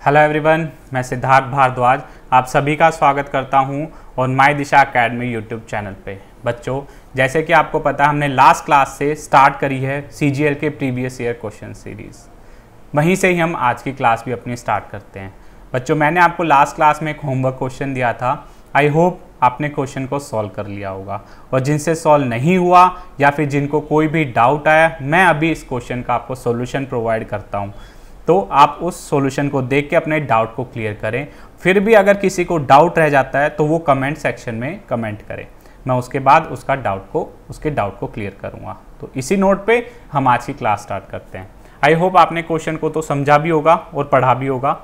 Hello everyone, मैं सिद्धार्थ भारद्वाज आप सभी का स्वागत करता हूं और my Disha academy YouTube channel पे। बच्चों, जैसे कि आपको पता है हमने लास्ट क्लास से स्टार्ट करी है सीजीएल के प्रीवियस ईयर क्वेश्चन सीरीज़। वहीं से ही हम आज की क्लास भी अपनी स्टार्ट करते हैं। बच्चों, मैंने आपको लास्ट क्लास में एक होमवर्क क्वेश्चन दिया था। आई होप आपने क्वेश्चन को सॉल्व कर लिया होगा, और जिनसे सॉल्व नहीं हुआ या फिर जिनको कोई भी डाउट आया, मैं अभी इस क्वेश्चन का आपको सॉल्यूशन प्रोवाइड करता हूं। तो आप उस सॉल्यूशन को देख के अपने डाउट को क्लियर करें। फिर भी अगर किसी को डाउट रह जाता है तो वो कमेंट सेक्शन में कमेंट करें, मैं उसके बाद उसके डाउट को क्लियर करूंगा। तो इसी नोट पे हम आज की क्लास स्टार्ट करते हैं। आई होप आपने क्वेश्चन को तो समझा भी होगा और पढ़ा भी होगा।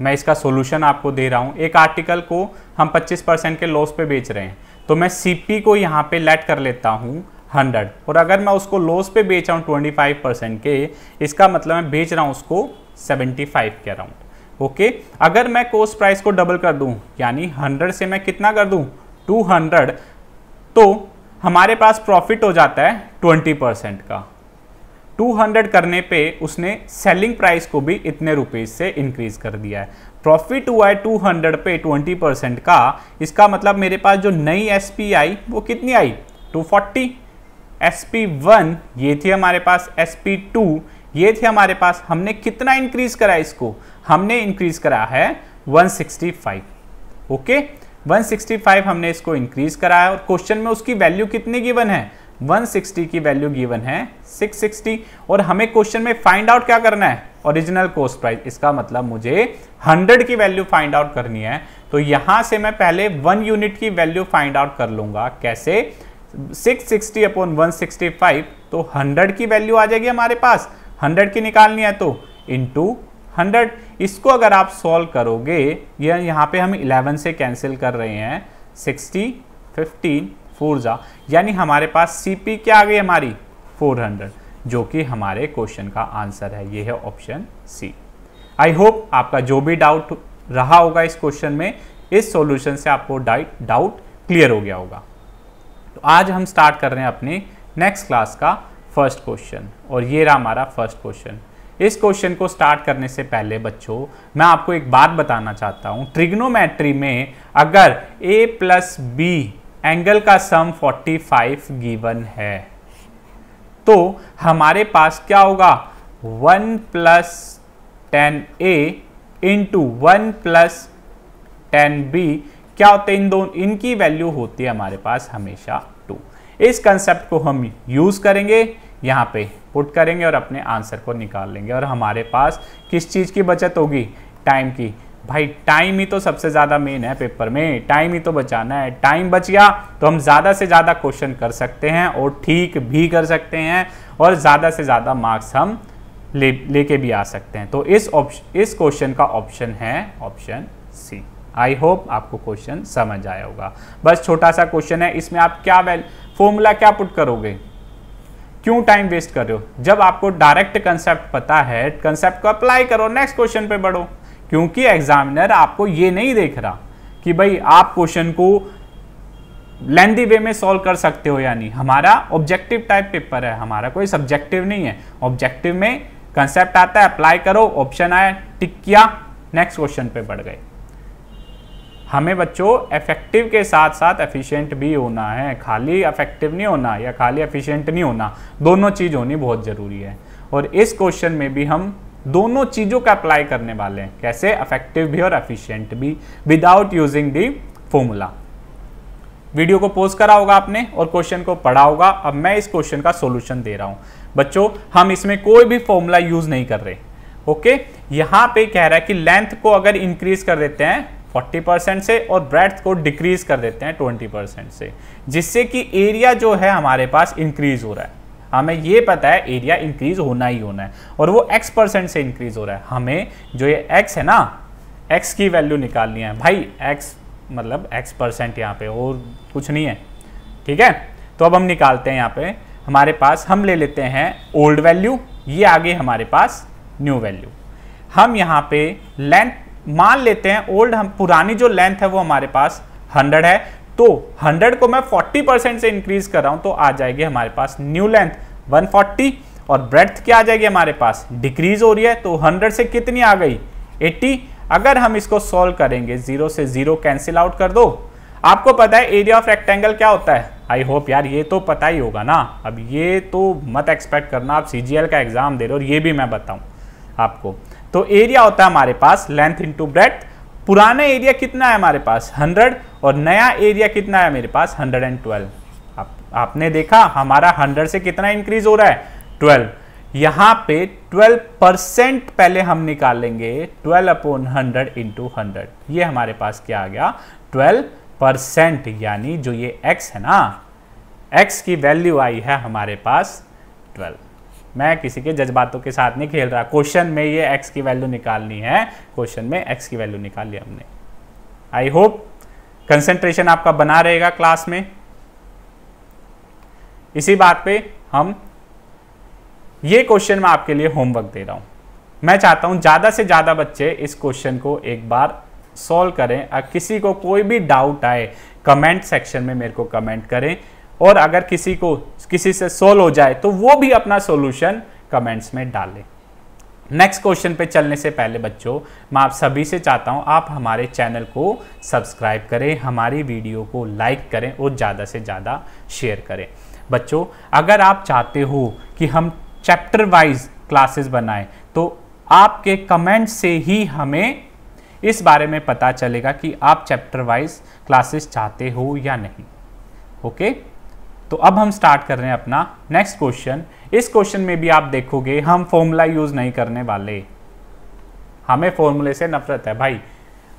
मैं इसका सॉल्यूशन आपको दे रहा हूं। एक आर्टिकल को हम 25% के लॉस पे बेच रहे हैं, तो मैं सीपी को यहाँ पे लेट कर लेता हूँ 100, और अगर मैं उसको लॉस पे बेच रहा हूँ 25% के, इसका मतलब मैं बेच रहा हूँ उसको 75 के अराउंड। ओके, अगर मैं कॉस्ट प्राइस को डबल कर दूं, यानी 100 से मैं कितना कर दूं 200, तो हमारे पास प्रॉफिट हो जाता है 20% का। 200 करने पे उसने सेलिंग प्राइस को भी इतने रुपीज से इंक्रीज कर दिया है। प्रॉफिट हुआ है 200 पे 20% का। इसका मतलब मेरे पास जो नई एसपी आई वो कितनी आई 240। SP1 ये थी हमारे पास, SP2 ये थी हमारे पास। हमने कितना इंक्रीज करा इसको? हमने इंक्रीज करा है 165। ओके, 165 हमने इसको इंक्रीज करा है, और क्वेश्चन में उसकी वैल्यू कितनी गिवन है? 160 की वैल्यू गिवन है 660। और हमें क्वेश्चन में फाइंड आउट क्या करना है? Original cost price. इसका मतलब मुझे 100 की वैल्यू फाइंड आउट करनी है। तो यहां से मैं पहले 1 यूनिट की वैल्यू फाइंड आउट कर लूंगा। कैसे? 660 अपॉन 165, तो 100 की वैल्यू आ जाएगी हमारे पास। 100 की निकालनी है तो इंटू 100। इसको अगर आप सॉल्व करोगे, ये यहाँ पे हम 11 से कैंसिल कर रहे हैं, 60 15 4 जा, यानी हमारे पास सीपी क्या आ गई हमारी 400, जो कि हमारे क्वेश्चन का आंसर है। ये है ऑप्शन सी। आई होप आपका जो भी डाउट रहा होगा इस क्वेश्चन में, इस सॉल्यूशन से आपको डाउट क्लियर हो गया होगा। तो आज हम स्टार्ट कर रहे हैं अपनी नेक्स्ट क्लास का फर्स्ट क्वेश्चन, और ये रहा हमारा फर्स्ट क्वेश्चन। इस क्वेश्चन को स्टार्ट करने से पहले बच्चों, मैं आपको एक बात बताना चाहता हूं। ट्रिग्नोमेट्री में अगर a प्लस बी एंगल का सम 45 गिवन है, तो हमारे पास क्या होगा 1 plus 10a into 1 plus 10b क्या होते हैं? इनकी वैल्यू होती है हमारे पास हमेशा 2। इस कंसेप्ट को हम यूज करेंगे, यहाँ पे पुट करेंगे और अपने आंसर को निकाल लेंगे। और हमारे पास किस चीज की बचत होगी? टाइम की। भाई टाइम ही तो सबसे ज्यादा मेन है पेपर में, टाइम ही तो बचाना है। टाइम बच गया तो हम ज्यादा से ज्यादा क्वेश्चन कर सकते हैं और ठीक भी कर सकते हैं, और ज्यादा से ज्यादा मार्क्स हम लेके भी आ सकते हैं। तो इस क्वेश्चन का ऑप्शन है ऑप्शन सी। आई होप आपको क्वेश्चन समझ आया होगा। बस छोटा सा क्वेश्चन है, इसमें आप क्या फॉर्मूला क्या पुट करोगे? क्यों टाइम वेस्ट कर रहे हो? जब आपको डायरेक्ट कंसेप्ट पता है, कंसेप्ट को अप्लाई करो, नेक्स्ट क्वेश्चन पे बढ़ो। क्योंकि एग्जामिनर आपको ये नहीं देख रहा कि भाई आप क्वेश्चन को लेंथी वे में सॉल्व कर सकते हो या नहीं। हमारा ऑब्जेक्टिव टाइप पेपर है, हमारा कोई सब्जेक्टिव नहीं है। ऑब्जेक्टिव में कंसेप्ट आता है, अप्लाई करो, ऑप्शन आया, टिक किया, नेक्स्ट क्वेश्चन पे बढ़ गए। हमें बच्चों इफेक्टिव के साथ साथ एफिशिएंट भी होना है। खाली इफेक्टिव नहीं होना या खाली एफिशिएंट नहीं होना, दोनों चीज होनी बहुत जरूरी है। और इस क्वेश्चन में भी हम दोनों चीजों का अप्लाई करने वाले हैं। कैसे? इफेक्टिव भी और एफिशिएंट भी, without using the formula. Video को पॉज करा होगा आपने और क्वेश्चन को पढ़ा होगा। अब मैं इस क्वेश्चन का सॉल्यूशन दे रहा हूं। बच्चों, हम इसमें कोई भी फॉर्मूला यूज नहीं कर रहे। ओके, यहां पे कह रहा है कि लेंथ को अगर इंक्रीज कर देते हैं 40% से और ब्रेड्थ को डिक्रीज कर देते हैं 20% से, जिससे कि एरिया जो है हमारे पास इंक्रीज हो रहा है। हमें ये पता है एरिया इंक्रीज होना ही होना है, और वो x% से इंक्रीज हो रहा है। हमें जो ये x है ना, x की वैल्यू निकालनी है। भाई x मतलब x%, यहाँ पे और कुछ नहीं है। ठीक है, तो अब हम निकालते हैं। यहाँ पे हमारे पास हम ले लेते हैं ओल्ड वैल्यू, ये आगे हमारे पास न्यू वैल्यू। हम यहाँ पे लेंथ मान लेते हैं ओल्ड, हम पुरानी जो लेंथ है वो हमारे पास 100 है, तो 100 को मैं 40% से इंक्रीज कर रहा हूं, तो आ जाएगी हमारे पास न्यू लेंथ 140, और ब्रेड्थ क्या आ जाएगी हमारे पास, डिक्रीज हो रही है, तो 100 से कितनी आ गई 80। अगर हम इसको सॉल्व करेंगे 0 से 0 कैंसिल आउट कर दो। आपको पता है एरिया ऑफ रेक्टेंगल क्या होता है, आई होप यार ये तो पता ही होगा ना। अब ये तो मत एक्सपेक्ट करना आप CGL का एग्जाम दे रहे हो और ये भी मैं बताऊं आपको। तो एरिया होता है हमारे पास लेंथ इंटू ब्रेड्थ। पुराना एरिया कितना है हमारे पास 100 और नया एरिया कितना है मेरे पास 112। आपने देखा हमारा 100 से कितना इंक्रीज हो रहा है 12। यहां पे 12% पहले हम निकालेंगे 12/100 इंटू 100। ये हमारे पास क्या आ गया 12%, यानी जो ये x है ना, x की वैल्यू आई है हमारे पास 12। मैं किसी के जज्बातों के साथ नहीं खेल रहा, क्वेश्चन में ये x की वैल्यू निकालनी है, क्वेश्चन में x की वैल्यू निकाल ली हमने। आई होप कंसंट्रेशन आपका बना रहेगा क्लास में। इसी बात पे हम ये क्वेश्चन मैं आपके लिए होमवर्क दे रहा हूं। मैं चाहता हूं ज्यादा से ज्यादा बच्चे इस क्वेश्चन को एक बार सॉल्व करें। अगर किसी को कोई भी डाउट आए कमेंट सेक्शन में मेरे को कमेंट करें, और अगर किसी से सॉल्व हो जाए तो वो भी अपना सॉल्यूशन कमेंट्स में डालें। नेक्स्ट क्वेश्चन पे चलने से पहले बच्चों मैं आप सभी से चाहता हूं आप हमारे चैनल को सब्सक्राइब करें, हमारी वीडियो को लाइक करें और ज़्यादा से ज़्यादा शेयर करें। बच्चों अगर आप चाहते हो कि हम चैप्टर वाइज क्लासेस बनाएं तो आपके कमेंट से ही हमें इस बारे में पता चलेगा कि आप चैप्टर वाइज क्लासेस चाहते हो या नहीं। ओके, तो अब हम स्टार्ट कर रहे हैं अपना नेक्स्ट क्वेश्चन। इस क्वेश्चन में भी आप देखोगे हम फॉर्मूला यूज नहीं करने वाले। हमें फॉर्मूले से नफरत है भाई।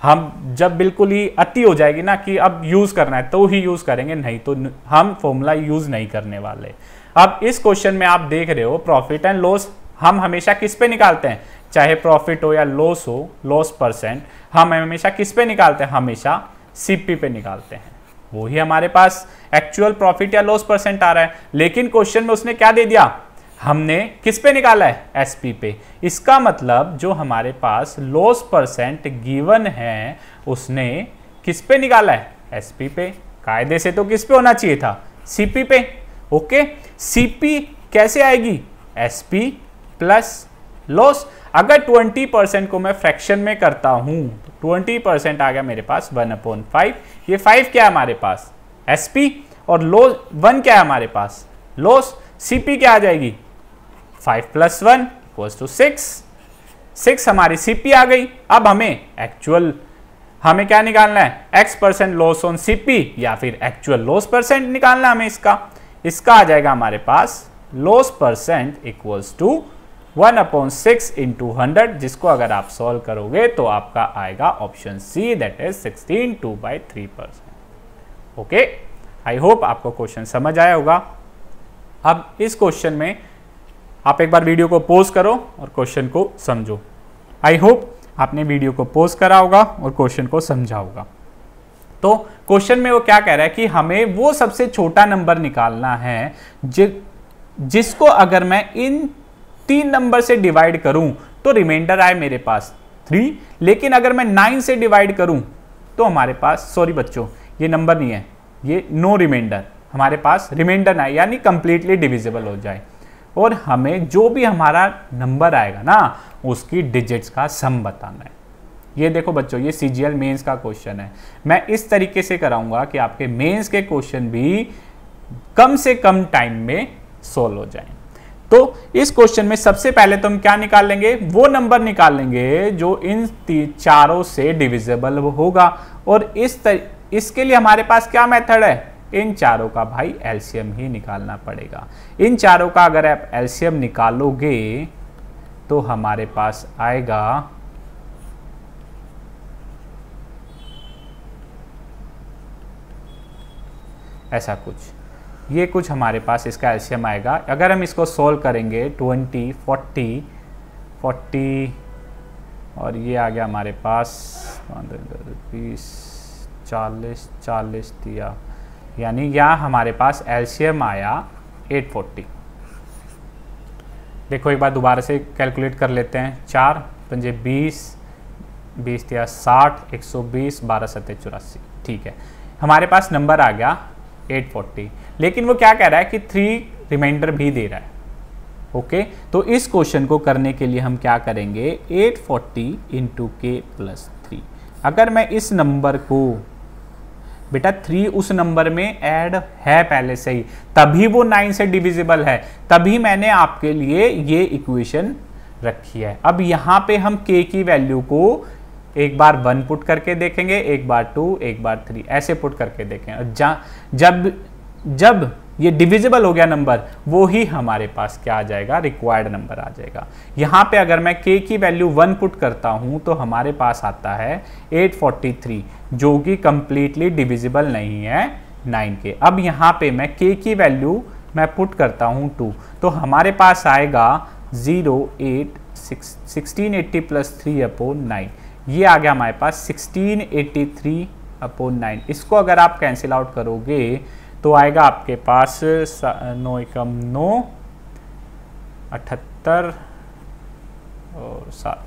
हम जब बिल्कुल ही अति हो जाएगी ना कि अब यूज करना है तो ही यूज करेंगे, नहीं तो हम फॉर्मूला यूज नहीं करने वाले। अब इस क्वेश्चन में आप देख रहे हो प्रॉफिट एंड लॉस हम हमेशा किस पे निकालते हैं, चाहे प्रॉफिट हो या लॉस हो, लॉस परसेंट हम हमेशा किस पे निकालते हैं, हमेशा CP पे निकालते हैं। वही हमारे पास एक्चुअल प्रॉफिट या लॉस परसेंट आ रहा है, लेकिन क्वेश्चन में उसने क्या दे दिया, हमने किस पे निकाला है, SP पे। इसका मतलब जो हमारे पास लॉस परसेंट गिवन है उसने किस पे निकाला है, SP पे। कायदे से तो किस पे होना चाहिए था, CP पे। ओके, CP कैसे आएगी, SP प्लस लॉस। अगर 20% को मैं फ्रैक्शन में करता हूं तो 20% आ गया मेरे पास 1/5। ये 5 क्या है हमारे पास, SP, और लॉस 1 क्या है हमारे पास, लॉस। CP क्या आ जाएगी, 5 + 1 = 6। 6 हमारी CP आ गई। अब हमें क्या निकालना है, X% लॉस ऑन CP या फिर एक्चुअल लॉस परसेंट निकालना हमें इसका आ जाएगा हमारे पास लॉस परसेंट = 1/6 × 100, जिसको अगर आप सॉल्व करोगे तो आपका आएगा option C, that is 16 2/3%। Okay, I hope आपको क्वेश्चन समझ आया होगा। अब इस क्वेश्चन में आप एक बार वीडियो को पॉज करो और क्वेश्चन को समझो। आई होप आपने वीडियो को पॉज करा होगा और क्वेश्चन को समझा होगा। तो क्वेश्चन में वो क्या कह रहा है कि हमें वो सबसे छोटा नंबर निकालना है जिसको अगर मैं इन 3 नंबर से डिवाइड करूं तो रिमाइंडर आए मेरे पास 3, लेकिन अगर मैं 9 से डिवाइड करूं तो हमारे पास, सॉरी बच्चों ये नंबर नहीं है, ये नो रिमाइंडर, हमारे पास रिमाइंडर ना आए यानी कंप्लीटली डिविजिबल हो जाए। और हमें जो भी हमारा नंबर आएगा ना उसकी डिजिट्स का सम बताना है। ये देखो बच्चों, ये CGL मेंस का क्वेश्चन है। मैं इस तरीके से कराऊंगा कि आपके मेंस के क्वेश्चन भी कम से कम टाइम में सोल्व हो जाएं। तो इस क्वेश्चन में सबसे पहले तो हम क्या निकाल लेंगे, वो नंबर निकाल लेंगे जो इन चारों से डिविजिबल होगा। और इसके लिए हमारे पास क्या मेथड है, इन चारों का भाई एलसीएम ही निकालना पड़ेगा। इन चारों का अगर आप एलसीएम निकालोगे तो हमारे पास आएगा ऐसा कुछ, ये कुछ हमारे पास इसका एलसीएम आएगा। अगर हम इसको सोल्व करेंगे 20, 40 और ये आ गया हमारे पास 20, 40 दिया, यानी यहाँ हमारे पास एलसीएम आया 840। देखो एक बार दोबारा से कैलकुलेट कर लेते हैं। 4 पंजे 20, 20 दिया 60, 120, 12 सत्ते 84। ठीक है, हमारे पास नंबर आ गया 840। लेकिन वो क्या कह रहा है कि 3 रिमाइंडर भी दे रहा है। ओके, तो इस क्वेश्चन को करने के लिए हम क्या करेंगे, 840 इंटू के प्लस 3। अगर मैं इस नंबर को, बेटा 3 उस नंबर में ऐड है पहले से ही, तभी वो 9 से डिविजिबल है, तभी मैंने आपके लिए ये इक्वेशन रखी है। अब यहाँ पे हम k की वैल्यू को एक बार 1 पुट करके देखेंगे, एक बार 2, एक बार 3, ऐसे पुट करके देखें। जब ये डिविजिबल हो गया नंबर, वो ही हमारे पास क्या आ जाएगा, रिक्वायर्ड नंबर आ जाएगा। यहाँ पे अगर मैं k की वैल्यू 1 पुट करता हूँ तो हमारे पास आता है 843, जो कि कंप्लीटली डिविजिबल नहीं है 9 के। अब यहाँ पे मैं k की वैल्यू मैं पुट करता हूँ 2, तो हमारे पास आएगा 1680 प्लस 3/9, ये आ गया हमारे पास 1683/9। इसको अगर आप कैंसिल आउट करोगे तो आएगा आपके पास 9 एकम 9, 78 और 7,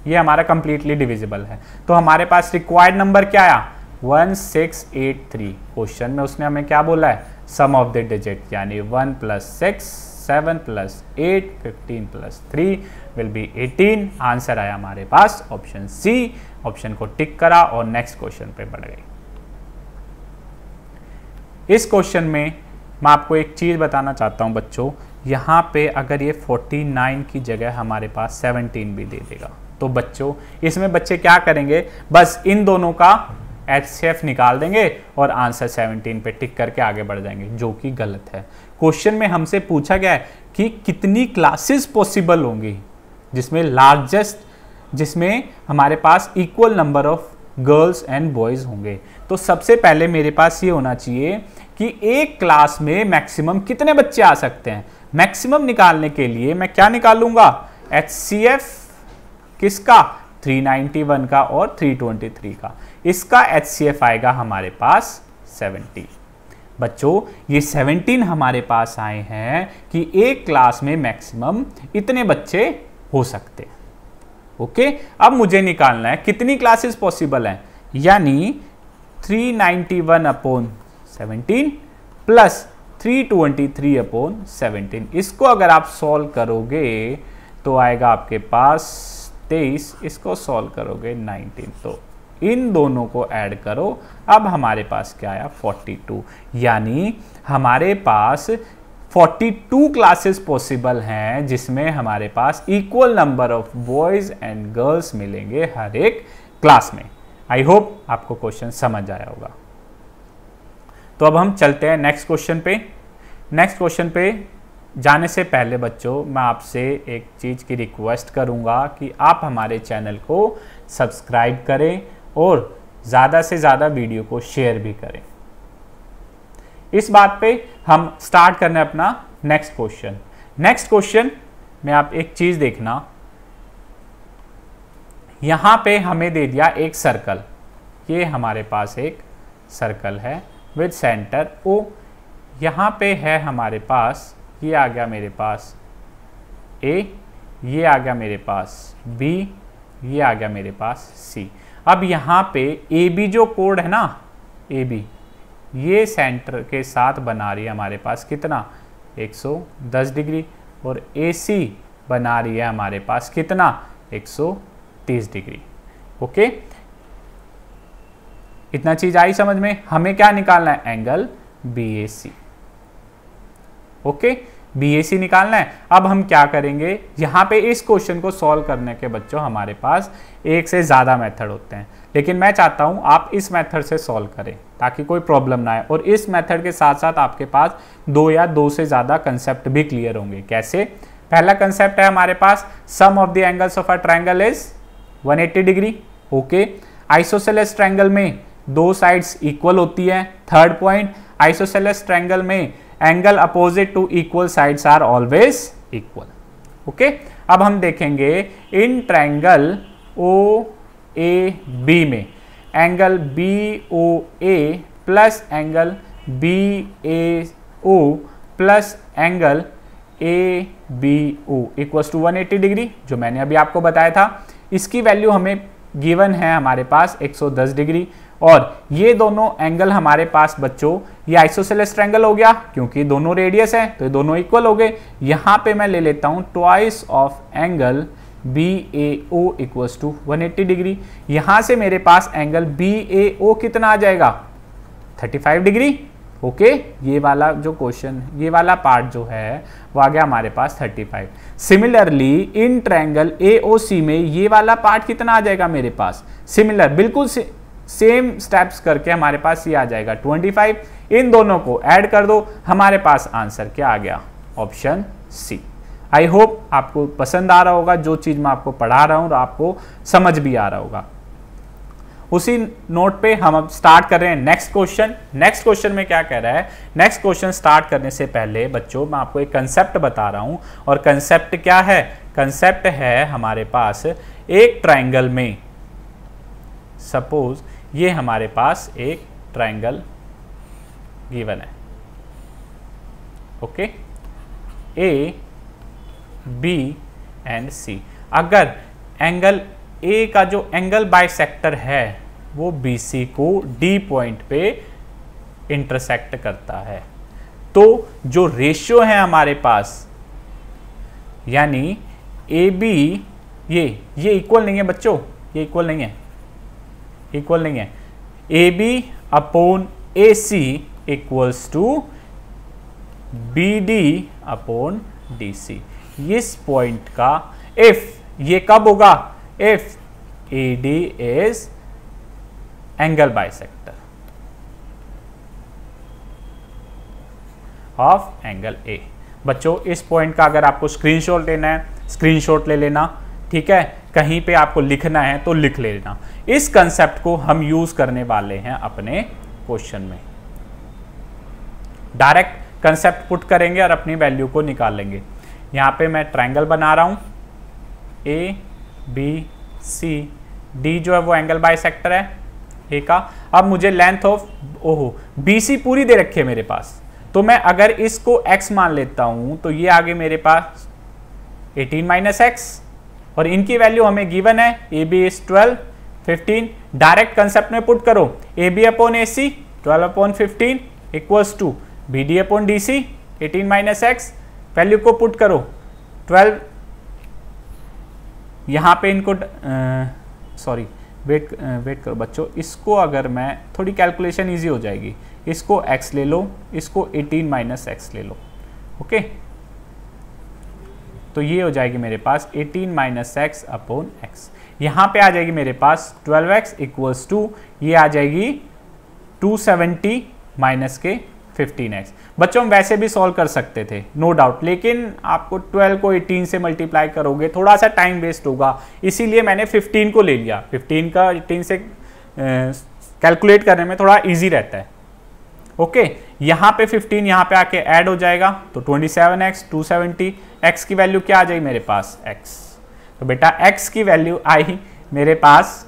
ये हमारा कंप्लीटली डिविजिबल है। तो हमारे पास रिक्वायर्ड नंबर क्या आया, 1683। क्वेश्चन में उसने हमें क्या बोला है, सम ऑफ द डिजिट, यानी 1 + 6, 7 + 8, 15 + 3 विल बी 18। आंसर आया हमारे पास ऑप्शन सी। ऑप्शन को टिक करा और नेक्स्ट क्वेश्चन पे बढ़ गई। इस क्वेश्चन में मैं आपको एक चीज़ बताना चाहता हूं बच्चों, यहाँ पे अगर ये 49 की जगह हमारे पास 17 भी दे देगा, तो बच्चों इसमें बच्चे क्या करेंगे, बस इन दोनों का HCF निकाल देंगे और आंसर 17 पे टिक करके आगे बढ़ जाएंगे, जो कि गलत है। क्वेश्चन में हमसे पूछा गया है कि कितनी क्लासेस पॉसिबल होंगी जिसमें हमारे पास equal number of girls and boys होंगे। तो सबसे पहले मेरे पास ये होना चाहिए कि एक क्लास में मैक्सिमम कितने बच्चे आ सकते हैं। मैक्सिमम निकालने के लिए मैं क्या निकालूंगा, HCF किसका, 391 का और 323 का। इसका HCF आएगा हमारे पास 17। बच्चों ये 17 हमारे पास आए हैं कि एक क्लास में मैक्सिमम इतने बच्चे हो सकते हैं। ओके, अब मुझे निकालना है कितनी क्लासेस पॉसिबल हैं, यानी 391/17 प्लस 323/17। इसको अगर आप सॉल्व करोगे तो आएगा आपके पास 23, इसको सॉल्व करोगे 19, तो इन दोनों को ऐड करो। अब हमारे पास क्या आया, 42, यानी हमारे पास 42 क्लासेस पॉसिबल हैं जिसमें हमारे पास equal number of boys and girls मिलेंगे हर एक क्लास में। आई होप आपको क्वेश्चन समझ आया होगा। तो अब हम चलते हैं नेक्स्ट क्वेश्चन पे। नेक्स्ट क्वेश्चन पे जाने से पहले बच्चों मैं आपसे एक चीज़ की रिक्वेस्ट करूंगा कि आप हमारे चैनल को सब्सक्राइब करें और ज़्यादा से ज़्यादा वीडियो को शेयर भी करें। इस बात पे हम स्टार्ट करने अपना नेक्स्ट क्वेश्चन। नेक्स्ट क्वेश्चन में आप एक चीज़ देखना, यहाँ पे हमें दे दिया एक सर्कल, ये हमारे पास एक सर्कल है विद सेंटर O। यहाँ पे है हमारे पास, ये आ गया मेरे पास A, ये आ गया मेरे पास B, ये आ गया मेरे पास C। अब यहाँ पे AB जो कोड है ना, AB ये सेंटर के साथ बना रही है हमारे पास कितना, 110 डिग्री, और AC बना रही है हमारे पास कितना, 130 डिग्री। ओके, इतना चीज आई समझ में। हमें क्या निकालना है, एंगल BAC। ओके, BAC निकालना है। अब हम क्या करेंगे, यहाँ पे इस क्वेश्चन को सॉल्व करने के बच्चों हमारे पास एक से ज़्यादा मेथड होते हैं, लेकिन मैं चाहता हूँ आप इस मेथड से सॉल्व करें ताकि कोई प्रॉब्लम ना आए, और इस मेथड के साथ साथ आपके पास 2 या 2 से ज़्यादा कंसेप्ट भी क्लियर होंगे। कैसे, पहला कंसेप्ट है हमारे पास sum of the angles of a triangle is 180 degree. Okay, isosceles triangle में 2 साइड्स इक्वल होती है। थर्ड पॉइंट, आइसोसेलेस ट्रायंगल में angle opposite to equal sides are always equal. Okay, अब हम देखेंगे इन ट्रायंगल OAB में angle BOA plus angle BAO plus angle ABO equals to 180 degree, जो मैंने अभी आपको बताया था। इसकी वैल्यू हमें गिवन है हमारे पास 110 डिग्री, और ये दोनों एंगल हमारे पास बच्चों ये आइसोसेलेस ट्रायंगल हो गया, क्योंकि दोनों रेडियस है तो ये दोनों इक्वल हो गए। यहां पे मैं ले लेता हूं twice of angle BAO equals to 180 degree. यहां से मेरे पास एंगल BAO कितना आ जाएगा 35 डिग्री। ओके, ये वाला जो क्वेश्चन, ये वाला पार्ट जो है वो आ गया हमारे पास 35। सिमिलरली इन ट्रायंगल AOC में ये वाला पार्ट कितना आ जाएगा मेरे पास, सिमिलर बिल्कुल सेम स्टेप्स करके हमारे पास ये आ जाएगा 25। इन दोनों को ऐड कर दो, हमारे पास आंसर क्या आ गया, ऑप्शन सी। आई होप आपको पसंद आ रहा होगा जो चीज मैं आपको पढ़ा रहा हूं और आपको समझ भी आ रहा होगा। उसी नोट पे हम अब स्टार्ट कर रहे हैं नेक्स्ट क्वेश्चन। नेक्स्ट क्वेश्चन में क्या कह रहा है, नेक्स्ट क्वेश्चन स्टार्ट करने से पहले बच्चों मैं आपको एक कंसेप्ट बता रहा हूं, और कंसेप्ट क्या है, कंसेप्ट है हमारे पास एक ट्रायंगल में, सपोज ये हमारे पास एक ट्रायंगल गिवन है, okay, A, B and C। अगर एंगल A का जो एंगल बाइसेक्टर है वो BC को D पॉइंट पे इंटरसेक्ट करता है, तो जो रेशियो है हमारे पास, यानी AB ये इक्वल नहीं है बच्चों, ये इक्वल नहीं है, इक्वल नहीं है। AB upon AC equals to BD upon DC। इस पॉइंट का इफ ये कब होगा, if AD is angle bisector of angle A। बच्चों इस पॉइंट का अगर आपको स्क्रीनशॉट लेना है, स्क्रीनशॉट ले लेना, ठीक है, कहीं पे आपको लिखना है तो लिख लेना। इस कंसेप्ट को हम यूज करने वाले हैं अपने क्वेश्चन में। डायरेक्ट कंसेप्ट पुट करेंगे और अपनी वैल्यू को निकाल लेंगे। यहां पे मैं ट्रायंगल बना रहा हूं, A B C D जो है वो एंगल बाइसेक्टर है A का। अब मुझे लेंथ ऑफ BC पूरी दे रखी है मेरे पास, तो मैं अगर इसको x मान लेता हूं तो ये आगे मेरे पास 18 माइनस एक्स, और इनकी वैल्यू हमें गिवन है, AB इज 12 15। डायरेक्ट कंसेप्ट में पुट करो, AB upon AC 12 upon 15 equals to BD upon DC 18 minus x. Value को पुट करो 12, यहाँ पे इनको सॉरी वेट करो बच्चों, इसको अगर मैं थोड़ी कैलकुलेशन इजी हो जाएगी, इसको x ले लो, इसको 18 माइनस एक्स ले लो, ओके, तो ये हो जाएगी मेरे पास 18 माइनस एक्स अपॉन एक्स। यहाँ पे आ जाएगी मेरे पास 12x इक्वल्स टू ये आ जाएगी 270 माइनस के 15x। बच्चों हम वैसे भी सॉल्व कर सकते थे नो डाउट, लेकिन आपको 12 को 18 से मल्टीप्लाई करोगे थोड़ा सा टाइम वेस्ट होगा, इसीलिए मैंने 15 को ले लिया। 15 का 18 से कैलकुलेट करने में थोड़ा इजी रहता है, ओके। यहाँ पे 15 यहाँ पे आके ऐड हो जाएगा तो 27x 270, x की वैल्यू क्या आ जाएगी मेरे पास x, तो बेटा x की वैल्यू आई मेरे पास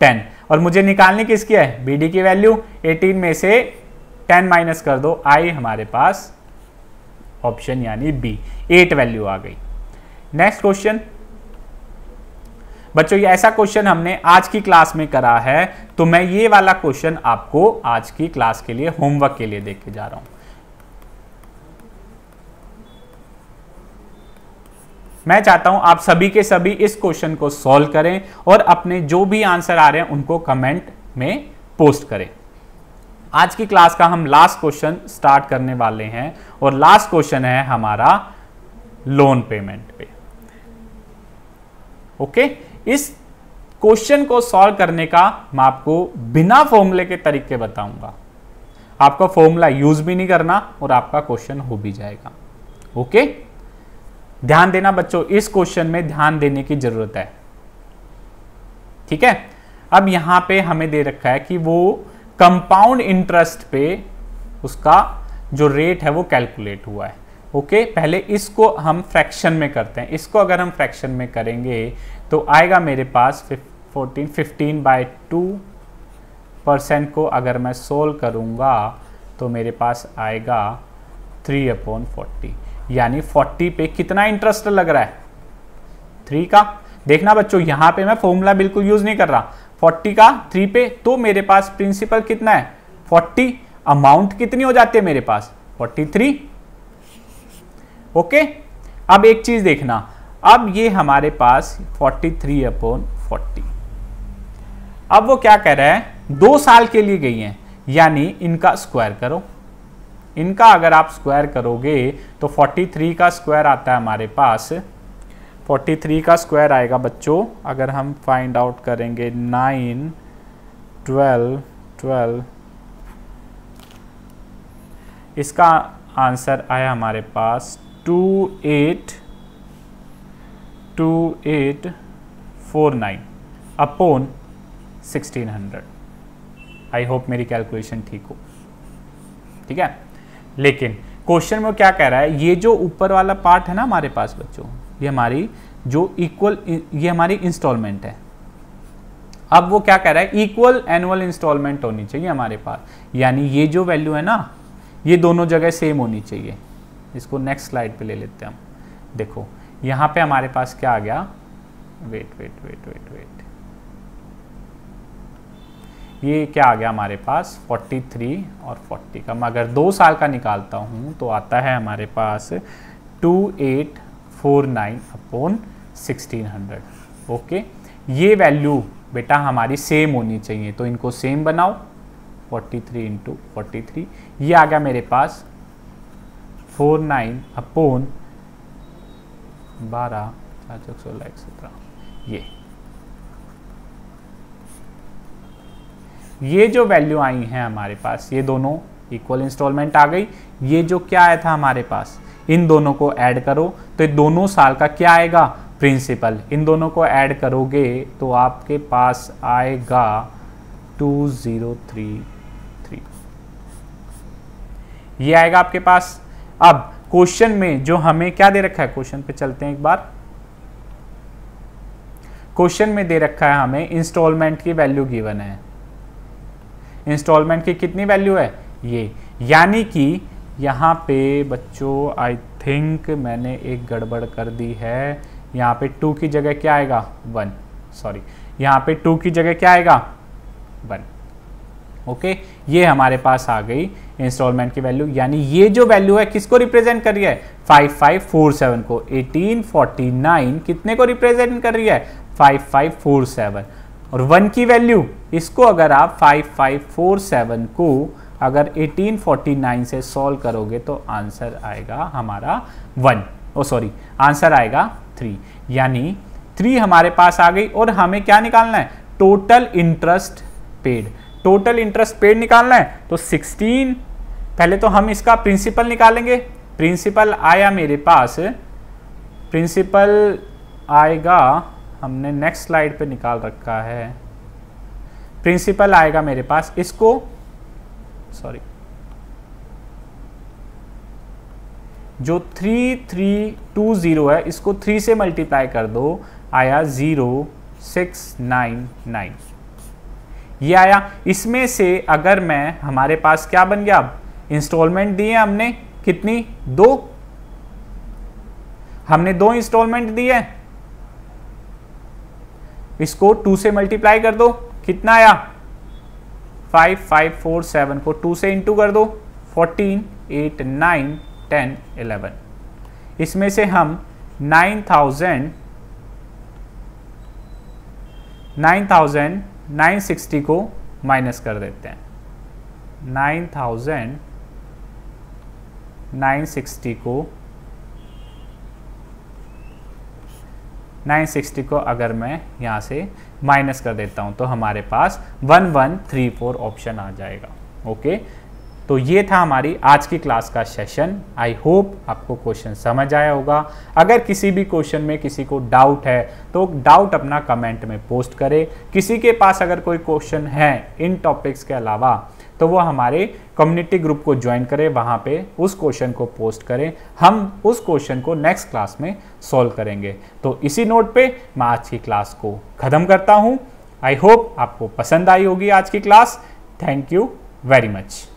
10, और मुझे निकालनी किसकी है, BD की वैल्यू। 18 में से 10 माइनस कर दो, आई हमारे पास ऑप्शन यानी बी 8 वैल्यू आ गई। नेक्स्ट क्वेश्चन बच्चों, ये ऐसा क्वेश्चन हमने आज की क्लास में करा है, तो मैं ये वाला क्वेश्चन आपको आज की क्लास के लिए होमवर्क के लिए देख के जा रहा हूं। मैं चाहता हूं आप सभी के सभी इस क्वेश्चन को सॉल्व करें और अपने जो भी आंसर आ रहे हैं उनको कमेंट में पोस्ट करें। आज की क्लास का हम लास्ट क्वेश्चन स्टार्ट करने वाले हैं, और लास्ट क्वेश्चन है हमारा लोन पेमेंट पे, ओके। इस क्वेश्चन को सॉल्व करने का मैं आपको बिना फॉर्मूले के तरीके बताऊंगा, आपका फॉर्मूला यूज भी नहीं करना और आपका क्वेश्चन हो भी जाएगा, ओके। ध्यान देना बच्चों, इस क्वेश्चन में ध्यान देने की जरूरत है, ठीक है। अब यहां पे हमें दे रखा है कि वो कंपाउंड इंटरेस्ट पे उसका जो रेट है वो कैलकुलेट हुआ है, ओके। पहले इसको हम फ्रैक्शन में करते हैं, इसको अगर हम फ्रैक्शन में करेंगे तो आएगा मेरे पास 15/2% को अगर मैं सोल्व करूंगा तो मेरे पास आएगा 3/40, यानी 40 पे कितना इंटरेस्ट लग रहा है, 3 का। देखना बच्चों, यहां पे मैं फॉर्मूला बिल्कुल यूज नहीं कर रहा, 40 का 3 पे, तो मेरे पास प्रिंसिपल कितना है 40, अमाउंट कितनी हो जाती है मेरे पास 43। ओके, अब एक चीज देखना, अब ये हमारे पास 43/40, अब वो क्या कह रहा है 2 साल के लिए गई हैं, यानी इनका स्क्वायर करो। इनका अगर आप स्क्वायर करोगे तो 43 का स्क्वायर आता है हमारे पास, 43 का स्क्वायर आएगा बच्चों, अगर हम फाइंड आउट करेंगे 9, 12, इसका आंसर आया हमारे पास 2849 अपॉन 1600। आई होप मेरी कैलकुलेशन ठीक हो, ठीक है। लेकिन क्वेश्चन में क्या कह रहा है, ये जो ऊपर वाला पार्ट है ना हमारे पास बच्चों, ये हमारी जो ये हमारी इंस्टॉलमेंट है। अब वो क्या कह रहा है, इक्वल एनुअल इंस्टॉलमेंट होनी चाहिए हमारे पास, यानी ये जो वैल्यू है ना ये दोनों जगह सेम होनी चाहिए। इसको नेक्स्ट स्लाइड पे ले लेते हैं हम। देखो यहाँ पे हमारे पास क्या आ गया, वेट, ये क्या आ गया हमारे पास 43 और 40 का मैं अगर 2 साल का निकालता हूँ तो आता है हमारे पास 2849 अपॉन 1600। ओके, ये वैल्यू बेटा हमारी सेम होनी चाहिए, तो इनको सेम बनाओ, 43 × 43, ये आ गया मेरे पास 49 अपॉन 12, 416, 17। ये जो वैल्यू आई हैं हमारे पास, ये दोनों इक्वल इंस्टॉलमेंट आ गई। ये जो क्या आया था हमारे पास, इन दोनों को ऐड करो तो ये दोनों साल का क्या आएगा प्रिंसिपल, इन दोनों को ऐड करोगे तो आपके पास आएगा 2033, ये आएगा आपके पास। अब क्वेश्चन में जो हमें क्या दे रखा है, क्वेश्चन पे चलते हैं एक बार। क्वेश्चन में दे रखा है हमें इंस्टॉलमेंट की वैल्यू गिवन है, इंस्टॉलमेंट की कितनी वैल्यू है ये, यानी कि यहाँ पे बच्चों आई थिंक मैंने एक गड़बड़ कर दी है, यहाँ पे 2 की जगह क्या आएगा 1, सॉरी यहाँ पे 2 की जगह क्या आएगा 1। ओके, ये हमारे पास आ गई इंस्टॉलमेंट की वैल्यू, यानी ये जो वैल्यू है किसको रिप्रेजेंट कर रही है 5547 को, 1849 कितने को रिप्रेजेंट कर रही है 5547, और 1 की वैल्यू, इसको अगर आप 5547 को अगर 1849 से सॉल्व करोगे तो आंसर आएगा हमारा 1, आंसर आएगा 3, यानी 3 हमारे पास आ गई। और हमें क्या निकालना है, total interest paid, total interest paid निकालना है। तो 16, पहले तो हम इसका प्रिंसिपल निकालेंगे। प्रिंसिपल आया मेरे पास, प्रिंसिपल आएगा, हमने नेक्स्ट स्लाइड पे निकाल रखा है, प्रिंसिपल आएगा मेरे पास, इसको जो 3320 है इसको 3 से मल्टीप्लाई कर दो, आया 0699, ये आया। इसमें से अगर मैं, हमारे पास क्या बन गया, अब इंस्टॉलमेंट दिए हमने कितनी 2, हमने 2 इंस्टॉलमेंट दिए, इसको 2 से मल्टीप्लाई कर दो, कितना आया 5547 को 2 से इंटू कर दो, 14, 8, 9, 10, 11, इसमें से हम 9,960 को माइनस कर देते हैं। 9,960 को अगर मैं यहाँ से माइनस कर देता हूँ तो हमारे पास 1134 ऑप्शन आ जाएगा। ओके, तो ये था हमारी आज की क्लास का सेशन। आई होप आपको क्वेश्चन समझ आया होगा। अगर किसी भी क्वेश्चन में किसी को डाउट है तो डाउट अपना कमेंट में पोस्ट करे। किसी के पास अगर कोई क्वेश्चन है इन टॉपिक्स के अलावा तो वो हमारे कम्युनिटी ग्रुप को ज्वाइन करें, वहाँ पे उस क्वेश्चन को पोस्ट करें, हम उस क्वेश्चन को नेक्स्ट क्लास में सॉल्व करेंगे। तो इसी नोट पे मैं आज की क्लास को ख़त्म करता हूँ। आई होप आपको पसंद आई होगी आज की class. Thank you very much.